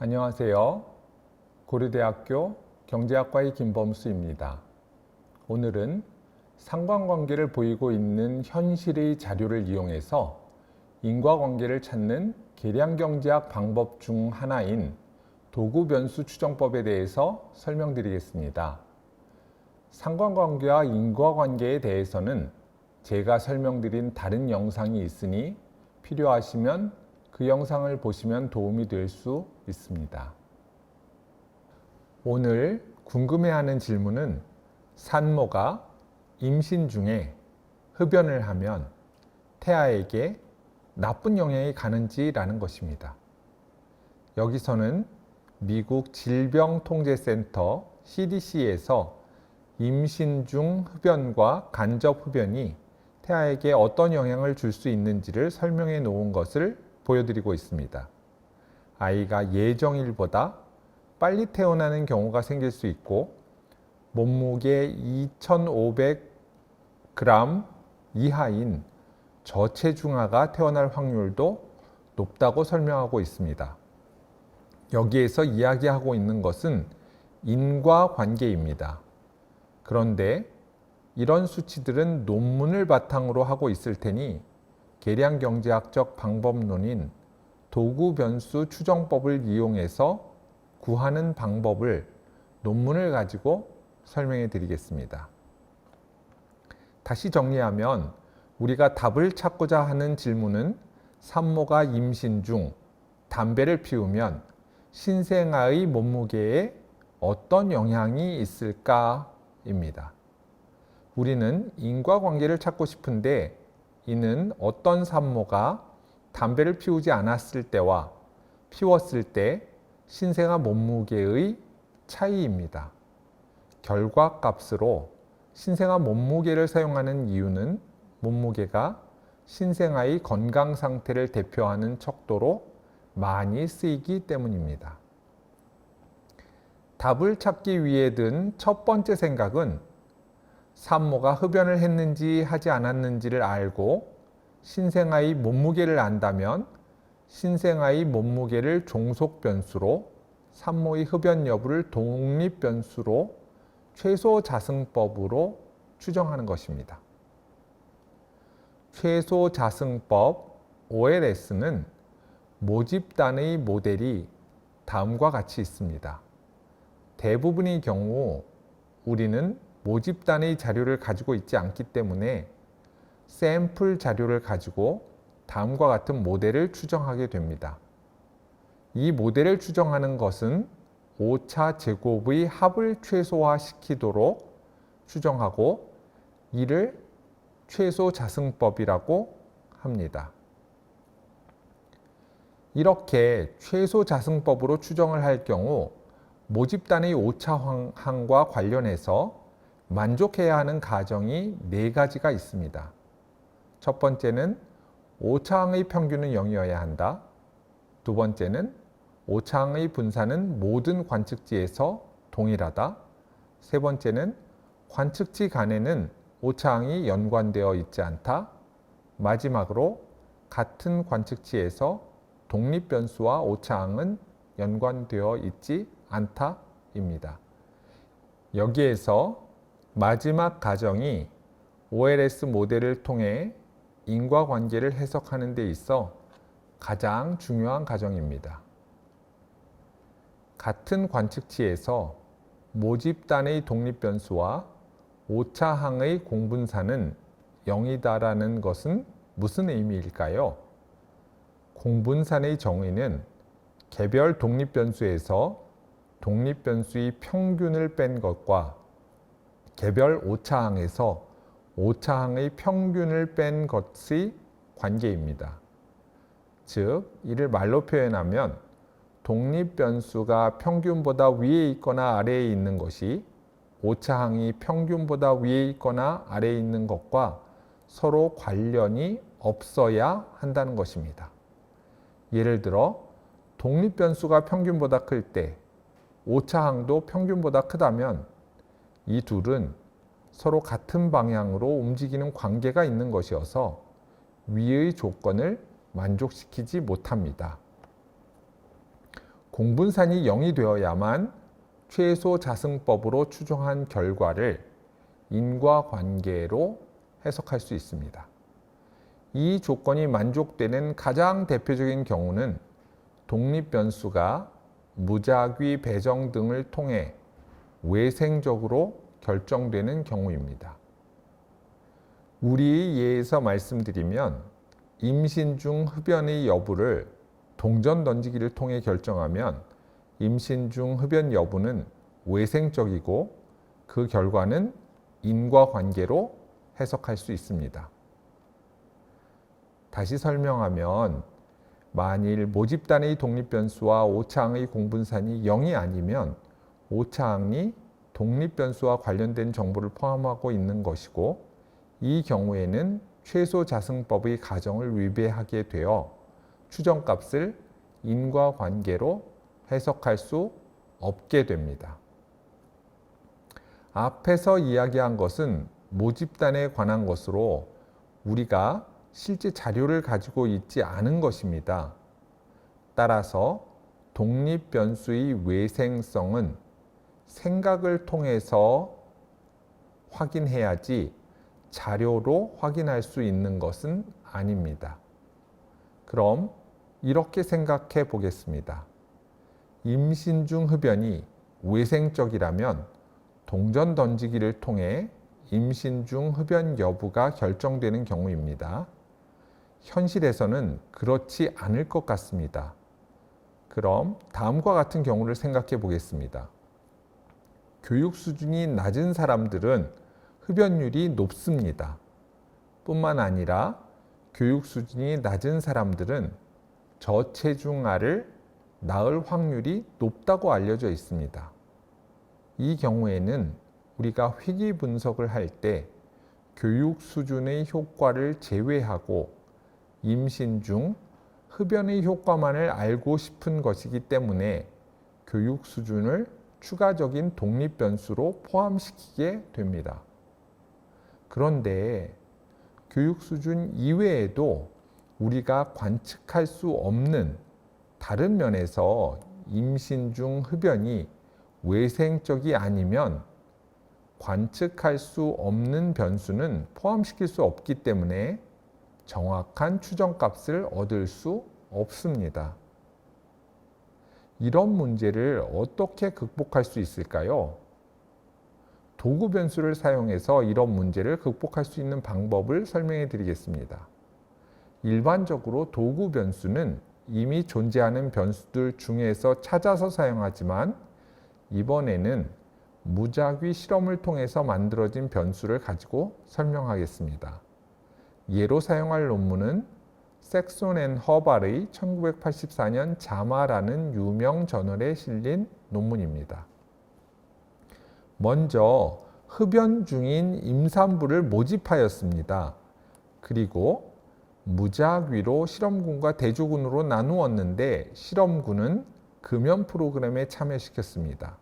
안녕하세요. 고려대학교 경제학과의 김범수입니다. 오늘은 상관관계를 보이고 있는 현실의 자료를 이용해서 인과관계를 찾는 계량경제학 방법 중 하나인 도구변수 추정법에 대해서 설명드리겠습니다. 상관관계와 인과관계에 대해서는 제가 설명드린 다른 영상이 있으니 필요하시면 그 영상을 보시면 도움이 될 수 있습니다. 오늘 궁금해하는 질문은 산모가 임신 중에 흡연을 하면 태아에게 나쁜 영향이 가는지라는 것입니다. 여기서는 미국 질병통제센터 CDC에서 임신 중 흡연과 간접 흡연이 태아에게 어떤 영향을 줄 수 있는지를 설명해 놓은 것을 보여드리고 있습니다. 아이가 예정일보다 빨리 태어나는 경우가 생길 수 있고 몸무게 2,500g 이하인 저체중아가 태어날 확률도 높다고 설명하고 있습니다. 여기에서 이야기하고 있는 것은 인과관계입니다. 그런데 이런 수치들은 논문을 바탕으로 하고 있을 테니 계량경제학적 방법론인 도구변수 추정법을 이용해서 구하는 방법을 논문을 가지고 설명해 드리겠습니다. 다시 정리하면 우리가 답을 찾고자 하는 질문은 산모가 임신 중 담배를 피우면 신생아의 몸무게에 어떤 영향이 있을까입니다. 우리는 인과관계를 찾고 싶은데 이는 어떤 산모가 담배를 피우지 않았을 때와 피웠을 때 신생아 몸무게의 차이입니다. 결과값으로 신생아 몸무게를 사용하는 이유는 몸무게가 신생아의 건강 상태를 대표하는 척도로 많이 쓰이기 때문입니다. 답을 찾기 위해 든 첫 번째 생각은 산모가 흡연을 했는지 하지 않았는지를 알고 신생아의 몸무게를 안다면 신생아의 몸무게를 종속변수로 산모의 흡연 여부를 독립변수로 최소자승법으로 추정하는 것입니다. 최소자승법 OLS는 모집단의 모델이 다음과 같이 있습니다. 대부분의 경우 우리는 모집단의 자료를 가지고 있지 않기 때문에 샘플 자료를 가지고 다음과 같은 모델을 추정하게 됩니다. 이 모델을 추정하는 것은 오차 제곱의 합을 최소화시키도록 추정하고 이를 최소자승법이라고 합니다. 이렇게 최소자승법으로 추정을 할 경우 모집단의 오차항과 관련해서 만족해야 하는 가정이 4가지가 있습니다. 첫 번째는 오차항의 평균은 0이어야 한다. 두 번째는 오차항의 분산은 모든 관측지에서 동일하다. 세 번째는 관측지 간에는 오차항이 연관되어 있지 않다. 마지막으로 같은 관측지에서 독립변수와 오차항은 연관되어 있지 않다입니다. 여기에서 마지막 가정이 OLS 모델을 통해 인과관계를 해석하는 데 있어 가장 중요한 가정입니다. 같은 관측치에서 모집단의 독립변수와 오차항의 공분산은 0이다라는 것은 무슨 의미일까요? 공분산의 정의는 개별 독립변수에서 독립변수의 평균을 뺀 것과 개별 오차항에서 오차항의 평균을 뺀 것의 관계입니다. 즉, 이를 말로 표현하면 독립변수가 평균보다 위에 있거나 아래에 있는 것이 오차항이 평균보다 위에 있거나 아래에 있는 것과 서로 관련이 없어야 한다는 것입니다. 예를 들어 독립변수가 평균보다 클 때 오차항도 평균보다 크다면 이 둘은 서로 같은 방향으로 움직이는 관계가 있는 것이어서 위의 조건을 만족시키지 못합니다. 공분산이 0이 되어야만 최소 자승법으로 추정한 결과를 인과관계로 해석할 수 있습니다. 이 조건이 만족되는 가장 대표적인 경우는 독립변수가 무작위 배정 등을 통해 외생적으로 결정되는 경우입니다. 우리 예에서 말씀드리면 임신 중 흡연의 여부를 동전 던지기를 통해 결정하면 임신 중 흡연 여부는 외생적이고 그 결과는 인과관계로 해석할 수 있습니다. 다시 설명하면 만일 모집단의 독립변수와 오차항의 공분산이 0이 아니면 오차항이 독립변수와 관련된 정보를 포함하고 있는 것이고 이 경우에는 최소 자승법의 가정을 위배하게 되어 추정값을 인과관계로 해석할 수 없게 됩니다. 앞에서 이야기한 것은 모집단에 관한 것으로 우리가 실제 자료를 가지고 있지 않은 것입니다. 따라서 독립변수의 외생성은 생각을 통해서 확인해야지 자료로 확인할 수 있는 것은 아닙니다. 그럼 이렇게 생각해 보겠습니다. 임신 중 흡연이 외생적이라면 동전 던지기를 통해 임신 중 흡연 여부가 결정되는 경우입니다. 현실에서는 그렇지 않을 것 같습니다. 그럼 다음과 같은 경우를 생각해 보겠습니다. 교육 수준이 낮은 사람들은 흡연율이 높습니다. 뿐만 아니라 교육 수준이 낮은 사람들은 저체중아를 낳을 확률이 높다고 알려져 있습니다. 이 경우에는 우리가 회귀 분석을 할 때 교육 수준의 효과를 제외하고 임신 중 흡연의 효과만을 알고 싶은 것이기 때문에 교육 수준을 추가적인 독립 변수로 포함시키게 됩니다. 그런데 교육 수준 이외에도 우리가 관측할 수 없는 다른 면에서 임신 중 흡연이 외생적이 아니면 관측할 수 없는 변수는 포함시킬 수 없기 때문에 정확한 추정값을 얻을 수 없습니다. 이런 문제를 어떻게 극복할 수 있을까요? 도구 변수를 사용해서 이런 문제를 극복할 수 있는 방법을 설명해 드리겠습니다. 일반적으로 도구 변수는 이미 존재하는 변수들 중에서 찾아서 사용하지만 이번에는 무작위 실험을 통해서 만들어진 변수를 가지고 설명하겠습니다. 예로 사용할 논문은 섹손 앤 허발의 1984년 자마라는 유명 저널에 실린 논문입니다. 먼저 흡연 중인 임산부를 모집하였습니다. 그리고 무작위로 실험군과 대조군으로 나누었는데 실험군은 금연 프로그램에 참여시켰습니다.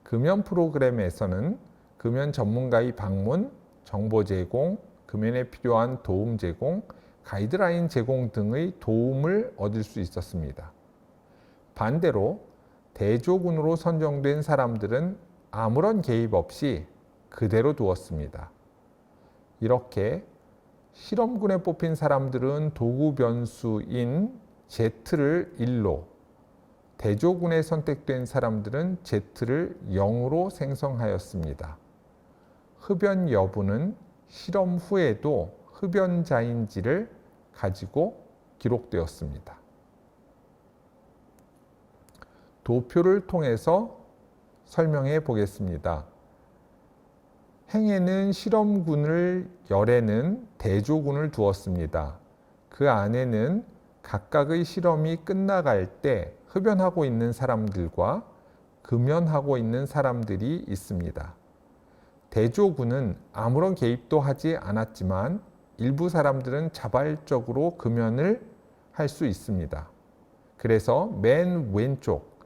금연 프로그램에서는 금연 전문가의 방문, 정보 제공, 금연에 필요한 도움 제공, 가이드라인 제공 등의 도움을 얻을 수 있었습니다. 반대로 대조군으로 선정된 사람들은 아무런 개입 없이 그대로 두었습니다. 이렇게 실험군에 뽑힌 사람들은 도구 변수인 Z를 1로, 대조군에 선택된 사람들은 Z를 0으로 생성하였습니다. 흡연 여부는 실험 후에도 흡연자인지를 가지고 기록되었습니다. 도표를 통해서 설명해 보겠습니다. 행에는 실험군을, 열에는 대조군을 두었습니다. 그 안에는 각각의 실험이 끝나갈 때 흡연하고 있는 사람들과 금연하고 있는 사람들이 있습니다. 대조군은 아무런 개입도 하지 않았지만 일부 사람들은 자발적으로 금연을 할 수 있습니다. 그래서 맨 왼쪽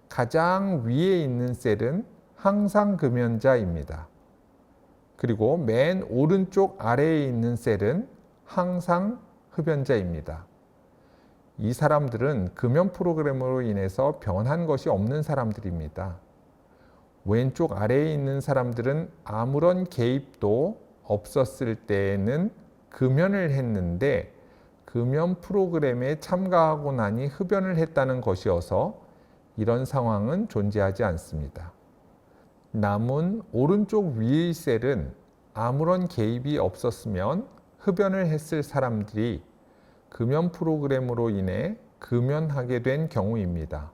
가장 위에 있는 셀은 항상 금연자입니다. 그리고 맨 오른쪽 아래에 있는 셀은 항상 흡연자입니다. 이 사람들은 금연 프로그램으로 인해서 변한 것이 없는 사람들입니다. 왼쪽 아래에 있는 사람들은 아무런 개입도 없었을 때에는 금연을 했는데 금연 프로그램에 참가하고 나니 흡연을 했다는 것이어서 이런 상황은 존재하지 않습니다. 남은 오른쪽 위의 셀은 아무런 개입이 없었으면 흡연을 했을 사람들이 금연 프로그램으로 인해 금연하게 된 경우입니다.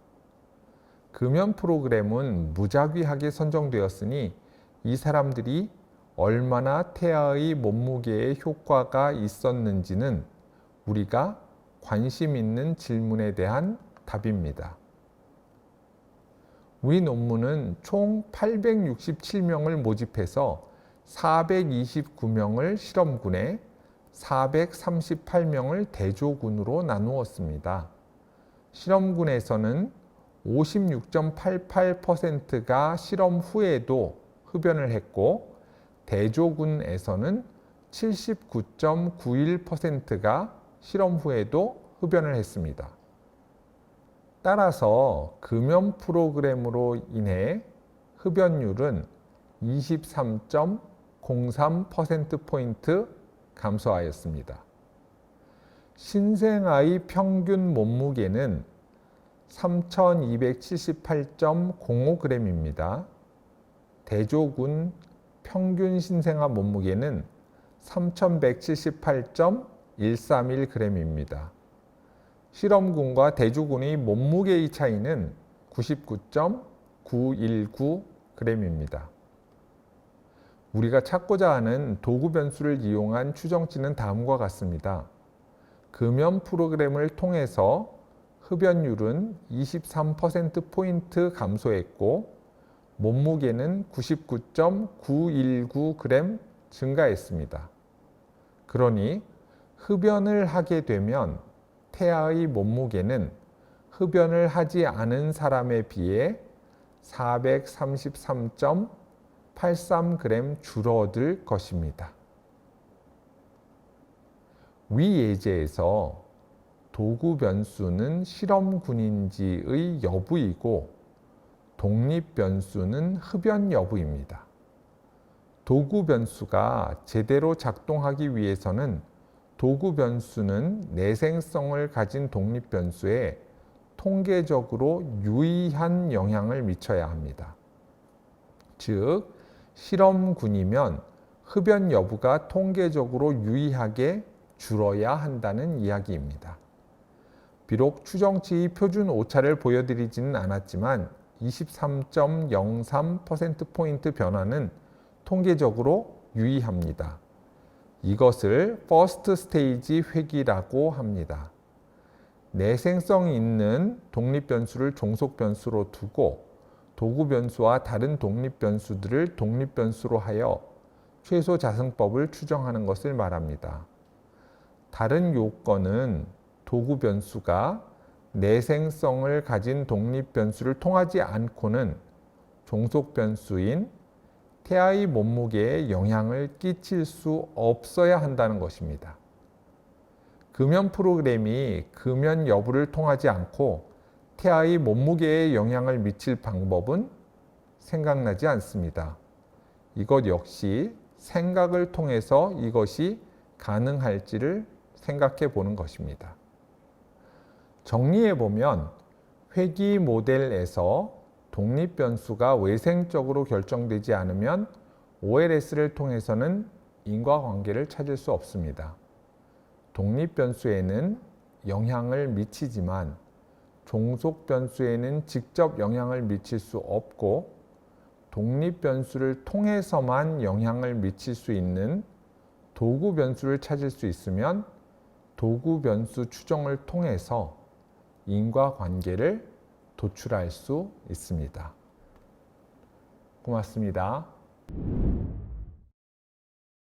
금연 프로그램은 무작위하게 선정되었으니 이 사람들이 얼마나 태아의 몸무게에 효과가 있었는지는 우리가 관심 있는 질문에 대한 답입니다. 위 논문은 총 867명을 모집해서 429명을 실험군에 438명을 대조군으로 나누었습니다. 실험군에서는 56.88%가 실험 후에도 흡연을 했고 대조군에서는 79.91%가 실험 후에도 흡연을 했습니다. 따라서 금연 프로그램으로 인해 흡연율은 23.03%포인트 감소하였습니다. 신생아의 평균 몸무게는 3278.05g입니다. 대조군 평균 신생아 몸무게는 3178.131g입니다. 실험군과 대조군의 몸무게의 차이는 99.919g입니다. 우리가 찾고자 하는 도구 변수를 이용한 추정치는 다음과 같습니다. 금연 프로그램을 통해서 흡연율은 23%포인트 감소했고 몸무게는 99.919g 증가했습니다. 그러니 흡연을 하게 되면 태아의 몸무게는 흡연을 하지 않은 사람에 비해 433.83g 줄어들 것입니다. 위 예제에서 도구 변수는 실험군인지의 여부이고 독립 변수는 흡연 여부입니다. 도구 변수가 제대로 작동하기 위해서는 도구 변수는 내생성을 가진 독립 변수에 통계적으로 유의한 영향을 미쳐야 합니다. 즉, 실험군이면 흡연 여부가 통계적으로 유의하게 줄어야 한다는 이야기입니다. 비록 추정치의 표준 오차를 보여드리지는 않았지만 23.03%포인트 변화는 통계적으로 유의합니다. 이것을 퍼스트 스테이지 회귀라고 합니다. 내생성 있는 독립 변수를 종속 변수로 두고 도구 변수와 다른 독립 변수들을 독립 변수로 하여 최소 자승법을 추정하는 것을 말합니다. 다른 요건은 도구 변수가 내생성을 가진 독립 변수를 통하지 않고는 종속 변수인 태아의 몸무게에 영향을 끼칠 수 없어야 한다는 것입니다. 금연 프로그램이 금연 여부를 통하지 않고 태아의 몸무게에 영향을 미칠 방법은 생각나지 않습니다. 이것 역시 생각을 통해서 이것이 가능할지를 생각해 보는 것입니다. 정리해 보면 회귀 모델에서 독립 변수가 외생적으로 결정되지 않으면 OLS를 통해서는 인과관계를 찾을 수 없습니다. 독립 변수에는 영향을 미치지만 종속 변수에는 직접 영향을 미칠 수 없고 독립 변수를 통해서만 영향을 미칠 수 있는 도구 변수를 찾을 수 있으면 도구 변수 추정을 통해서 인과관계를 도출할 수 있습니다. 고맙습니다.